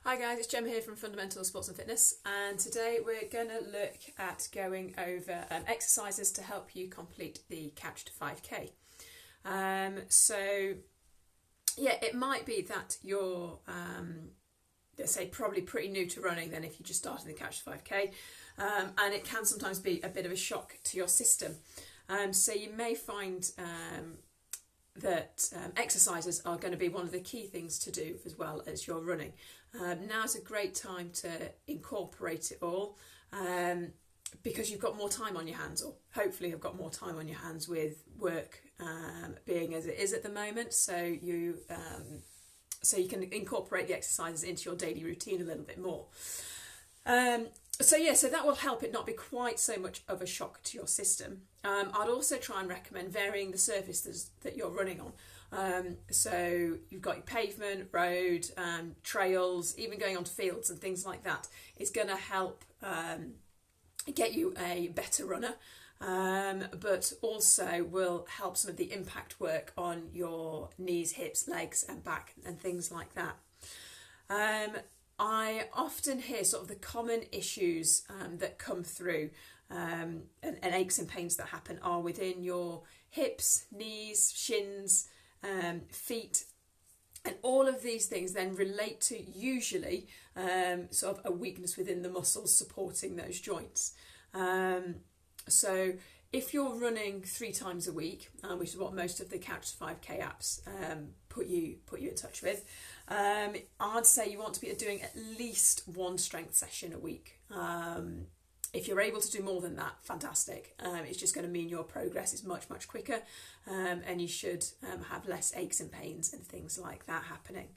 Hi guys, it's Gem here from Fundamental Sports and Fitness, and today we're going to look at going over exercises to help you complete the Couch to 5K. It might be that you're, let's say, probably pretty new to running then if you just started the Couch to 5K, and it can sometimes be a bit of a shock to your system. So you may find that exercises are going to be one of the key things to do as well as your running. Now's a great time to incorporate it all because you've got more time on your hands, or hopefully have got more time on your hands with work being as it is at the moment. So you can incorporate the exercises into your daily routine a little bit more. So that will help it not be quite so much of a shock to your system. I'd also try and recommend varying the surfaces that you're running on. So you've got your pavement, road, trails, even going onto fields and things like that. It's going to help get you a better runner, but also will help some of the impact work on your knees, hips, legs and back and things like that. I often hear sort of the common issues that come through and aches and pains that happen are within your hips, knees, shins, feet, and all of these things then relate to usually sort of a weakness within the muscles supporting those joints. So if you're running 3 times a week, which is what most of the Couch to 5K apps put you in touch with, I'd say you want to be doing at least 1 strength session a week. If you're able to do more than that, fantastic. It's just going to mean your progress is much, much quicker, and you should have less aches and pains and things like that happening.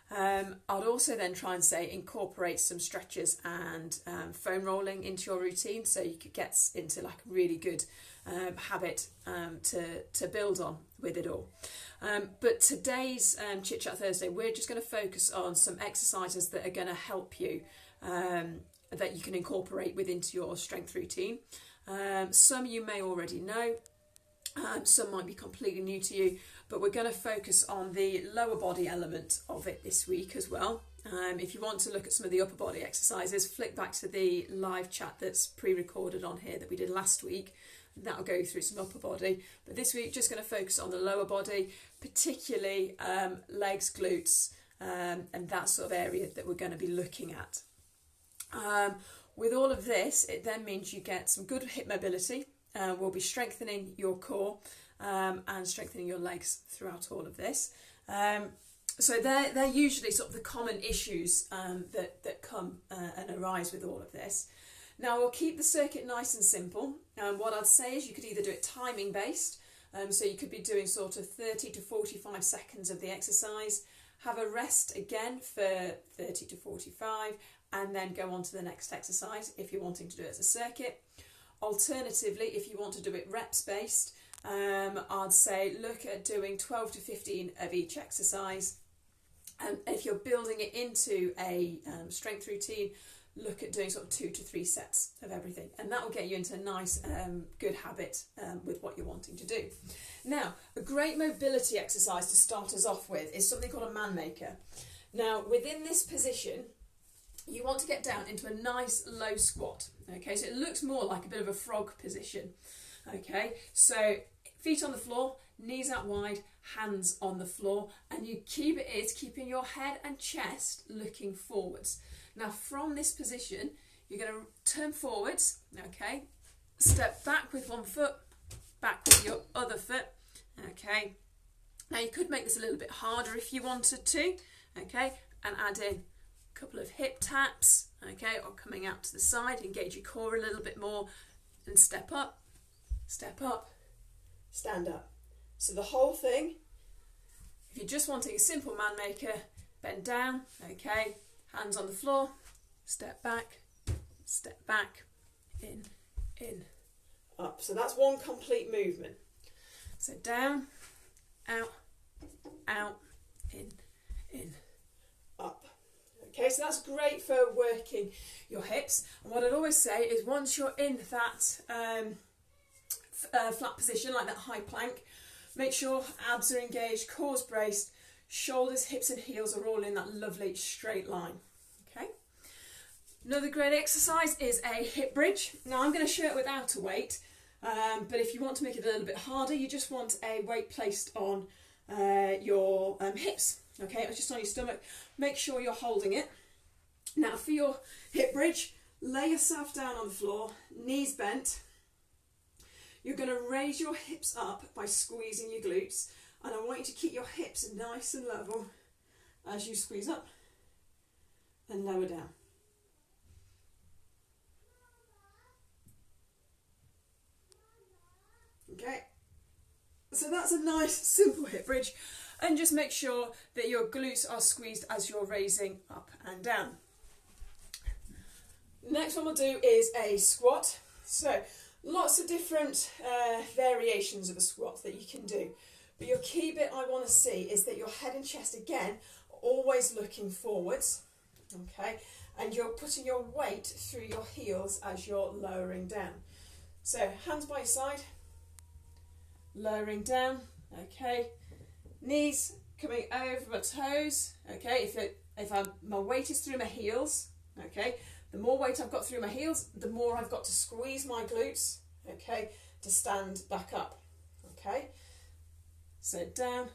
I'd also then try and say incorporate some stretches and foam rolling into your routine, so you could get into like a really good habit to build on with it all. But today's Chit Chat Thursday, we're just going to focus on some exercises that are going to help you, that you can incorporate into your strength routine. Some you may already know, some might be completely new to you, but we're going to focus on the lower body element of it this week as well. If you want to look at some of the upper body exercises, flick back to the live chat that's pre-recorded on here that we did last week. That'll go through some upper body, but this week just going to focus on the lower body, particularly legs, glutes, and that sort of area that we're going to be looking at. With all of this, it then means you get some good hip mobility. We'll be strengthening your core and strengthening your legs throughout all of this. So they're usually sort of the common issues that come and arise with all of this. Now we'll keep the circuit nice and simple. What I'd say is you could either do it timing based, so you could be doing sort of 30 to 45 seconds of the exercise, have a rest again for 30 to 45, and then go on to the next exercise if you're wanting to do it as a circuit. Alternatively, if you want to do it reps based, I'd say look at doing 12 to 15 of each exercise. And if you're building it into a strength routine, look at doing sort of 2 to 3 sets of everything, and that will get you into a nice good habit with what you're wanting to do. Now, a great mobility exercise to start us off with is something called a man maker. Now, within this position, you want to get down into a nice low squat. Okay, so it looks more like a bit of a frog position. Okay, so feet on the floor, knees out wide, hands on the floor, and you keeping your head and chest looking forwards. Now from this position, you're going to turn forwards, okay, step back with one foot, back with your other foot, okay. Now you could make this a little bit harder if you wanted to, okay, and add in a couple of hip taps, okay, or coming out to the side, engage your core a little bit more, and step up, stand up. So the whole thing, if you're just wanting a simple man maker, bend down, okay, hands on the floor, step back, in, up. So that's one complete movement. So down, out, in, up. Okay, so that's great for working your hips. And what I'd always say is once you're in that flat position, like that high plank, make sure abs are engaged, core's braced, shoulders, hips and heels are all in that lovely straight line. Another great exercise is a hip bridge. Now I'm going to show it without a weight, but if you want to make it a little bit harder, you just want a weight placed on your hips, okay, or just on your stomach. Make sure you're holding it. Now for your hip bridge, lay yourself down on the floor, knees bent. You're going to raise your hips up by squeezing your glutes, and I want you to keep your hips nice and level as you squeeze up and lower down. Okay, so that's a nice simple hip bridge, and just make sure that your glutes are squeezed as you're raising up and down. Next one we'll do is a squat. So lots of different variations of a squat that you can do, but your key bit I want to see is that your head and chest again are always looking forwards, okay, and you're putting your weight through your heels as you're lowering down. So hands by your side, lowering down, okay, knees coming over my toes, okay, if my weight is through my heels, okay, the more weight I've got through my heels, the more I've got to squeeze my glutes, okay, to stand back up, okay, so down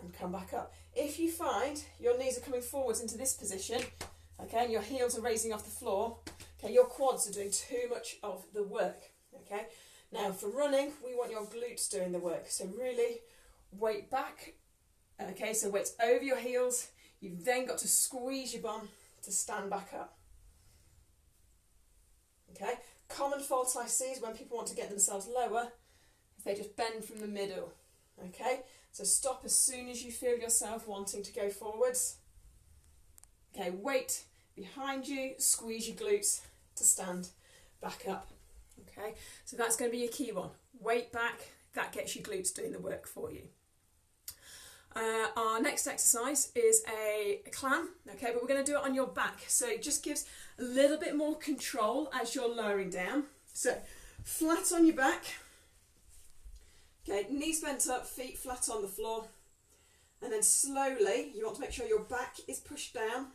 and come back up. If you find your knees are coming forwards into this position, okay, and your heels are raising off the floor, okay, your quads are doing too much of the work, okay. Now for running, we want your glutes doing the work, so really weight back, okay, so weight's over your heels, you've then got to squeeze your bum to stand back up, okay. Common fault I see is when people want to get themselves lower, if they just bend from the middle, okay, so stop as soon as you feel yourself wanting to go forwards, okay, weight behind you, squeeze your glutes to stand back up. Okay, so that's going to be your key one. Weight back, that gets your glutes doing the work for you. Our next exercise is a clam, okay, but we're going to do it on your back. So it just gives a little bit more control as you're lowering down. So flat on your back, okay, knees bent up, feet flat on the floor. And then slowly, you want to make sure your back is pushed down.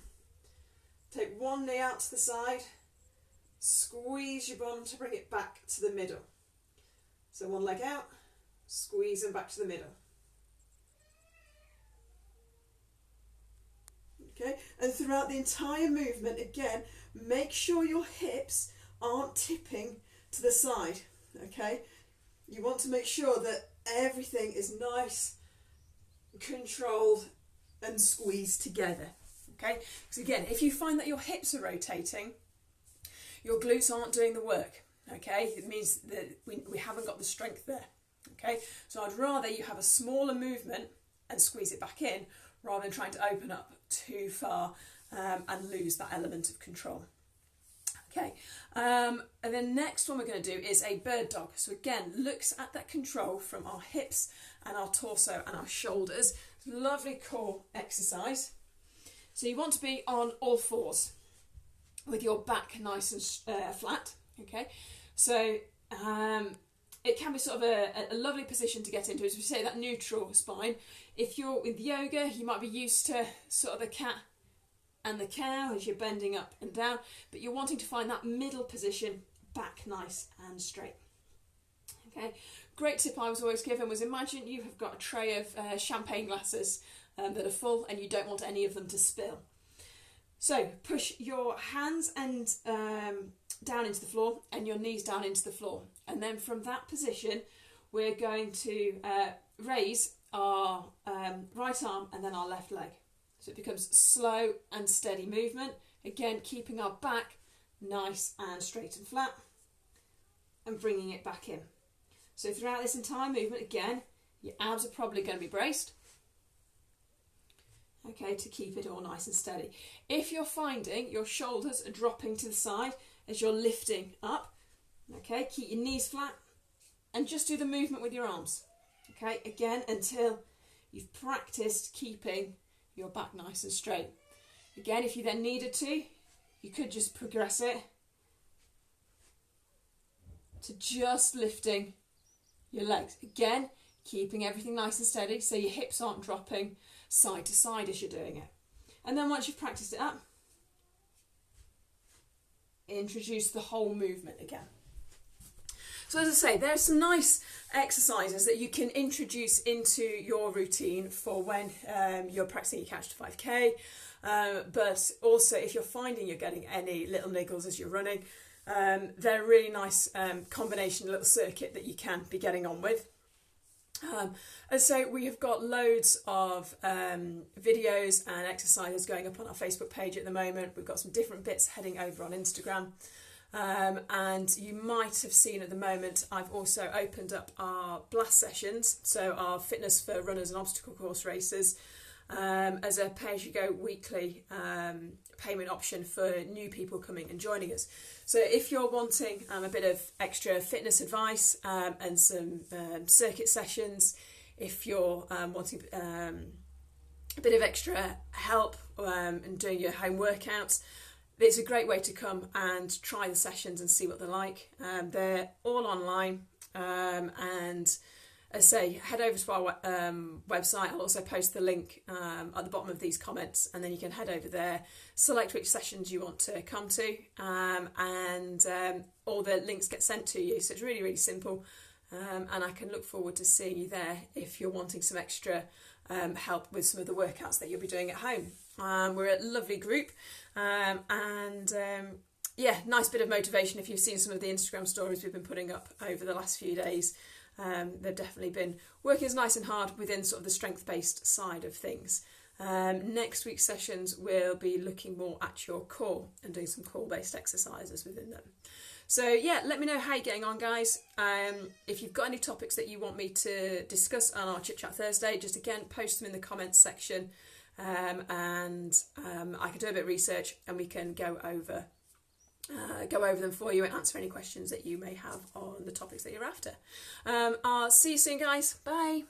Take one knee out to the side. Squeeze your bum to bring it back to the middle. So one leg out, squeeze and back to the middle. Okay, and throughout the entire movement, again, make sure your hips aren't tipping to the side, okay? You want to make sure that everything is nice, controlled and squeezed together, okay? Because again, if you find that your hips are rotating, your glutes aren't doing the work, okay? It means that we haven't got the strength there, okay? So I'd rather you have a smaller movement and squeeze it back in rather than trying to open up too far and lose that element of control. Okay, and then next one we're going to do is a bird dog. So again, looks at that control from our hips and our torso and our shoulders. Lovely core exercise. So you want to be on all fours with your back nice and flat, okay? So it can be sort of a lovely position to get into, as we say, that neutral spine. If you're with yoga, you might be used to sort of the cat and the cow as you're bending up and down, but you're wanting to find that middle position, back nice and straight. Okay, great tip I was always given was imagine you have got a tray of champagne glasses that are full and you don't want any of them to spill. So push your hands and down into the floor and your knees down into the floor, and then from that position we're going to raise our right arm and then our left leg. So it becomes slow and steady movement, again keeping our back nice and straight and flat and bringing it back in. So throughout this entire movement, again, your abs are probably going to be braced, okay, to keep it all nice and steady. If you're finding your shoulders are dropping to the side as you're lifting up, okay, keep your knees flat and just do the movement with your arms, okay, again until you've practiced keeping your back nice and straight. Again, if you then needed to, you could just progress it to just lifting your legs. Again, keeping everything nice and steady so your hips aren't dropping side to side as you're doing it. And then once you've practiced it up, introduce the whole movement again. So as I say, there are some nice exercises that you can introduce into your routine for when you're practicing your Couch to 5K, but also if you're finding you're getting any little niggles as you're running, they're a really nice combination little circuit that you can be getting on with. And so we have got loads of videos and exercises going up on our Facebook page at the moment. We've got some different bits heading over on Instagram. And you might have seen at the moment, I've also opened up our blast sessions, so our fitness for runners and obstacle course racers, as a pay-as-you-go weekly payment option for new people coming and joining us. So if you're wanting a bit of extra fitness advice and some circuit sessions, if you're wanting a bit of extra help and doing your home workouts, it's a great way to come and try the sessions and see what they're like. They're all online, and as I say, head over to our website. I'll also post the link at the bottom of these comments, and then you can head over there, select which sessions you want to come to, and all the links get sent to you. So it's really, really simple, and I can look forward to seeing you there if you're wanting some extra help with some of the workouts that you'll be doing at home. We're a lovely group, and yeah, nice bit of motivation. If you've seen some of the Instagram stories we've been putting up over the last few days, they've definitely been working as nice and hard within sort of the strength-based side of things. Next week's sessions will be looking more at your core and doing some core-based exercises within them. So yeah, let me know how you're getting on, guys. If you've got any topics that you want me to discuss on our Chit Chat Thursday, just again post them in the comments section, and I can do a bit of research and we can go over them for you and answer any questions that you may have on the topics that you're after. I'll see you soon, guys. Bye.